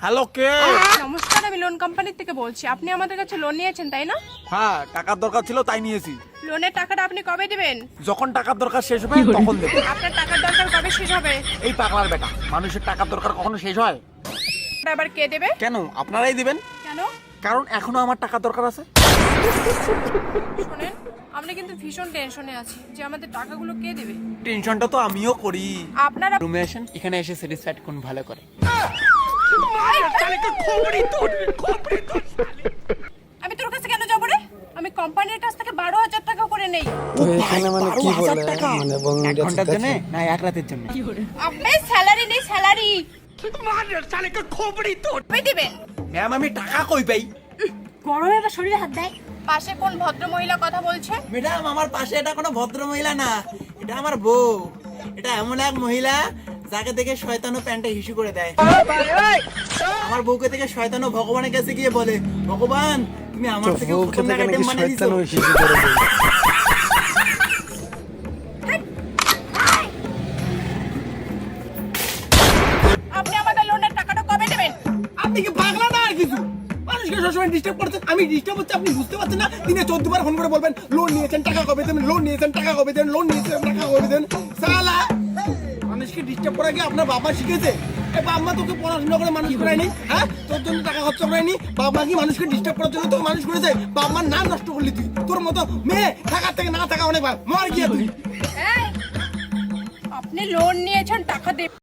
Hello কে? নমস্কার, আমি loan company থেকে বলছি। আপনি আমাদের কাছে লোন নিয়েছেন তাই না? হ্যাঁ, টাকার দরকার ছিল তাই নিয়েছি। লোনের টাকাটা আপনি কবে দিবেন? যখন টাকার দরকার শেষ হবে তখন দেবো। আপনার টাকার দরকার কবে শেষ হবে? এই পাগলার বেটা, মানুষের টাকার দরকার কখনো শেষ হয়? আবার কে দেবে? কেন আপনারাই দিবেন? কেন? কারণ এখনো আমার টাকার দরকার আছে। শোনেন, আমরা কিন্তু ভীষণ টেনশনে আছি যে আমাদের টাকাগুলো কে দেবে। টেনশনটা তো আমিও করি। আপনারা রুমে আসেন, এখানে এসে স্যাটিসফাইড কোন ভালো করে। আমি তোর কাছে কেন যাবো রে? আমি কোম্পানির কাছ থেকে 12,000 টাকা করে নেই। তো এখানে মানে কি বলে মানে বন্ধুরা এক ঘন্টার জন্য না এক রাতের জন্য? আপনার স্যালারি নেই, স্যালারি কবে দিবেন? ম্যাম আমি টাকা কই পাই? গরমে আবার শরীরে হাত দেয়। পাশে কোন ভদ্র মহিলা কথা বলছে? ম্যাডাম আমার পাশে এটা কোনো ভদ্র মহিলা না, এটা আমার বউ। এটা এমন এক মহিলা যাকে দেখে শয়তানও প্যান্টে হিসু করে দেয়। আমার বউকে থেকে শয়তানও ভগবানের কাছে গিয়ে বলে, ভগবান তুমি আমার থেকে বউকে থেকে খতরনাক নাকি আইটেম বানিয়ে দিছো। শয়তান ওই শিশু করে দেয়। আপনি আমাদের লোনের টাকাটা কবে দেবেন? আপনি কি পাগলা না আর কিছু? মানুষকে সবসময় ডিস্টার্ব করছেন। আমি ডিস্টার্ব হচ্ছে আপনি বুঝতে পারছেন না? দিনে 14 বার ফোন করে বলবেন লোন নিয়েছেন টাকা কবে দেবেন, লোন নিয়েছেন টাকা কবে দেবেন, লোন নিয়েছেন টাকা কবে দেবেন। শালা মানুষকে ডিস্টার্ব করা কি আপনার বাবা শিখেছে? এ বাবা তোকে পড়াশোনা করে মানুষ করায়নি, হ্যাঁ? তোর জন্য টাকা খরচ করায়নি। বাবা কি মানুষকে ডিস্টার্ব করার জন্য তোকে মানুষ করেছে? বাবার নাম নষ্ট করলি তুই। তোর মতো মেয়ে থাকার থেকে না থাকা অনেক ভালো। মর গিয়ে তুই। এই, আপনি লোন নিয়েছেন টাকা দেবেন।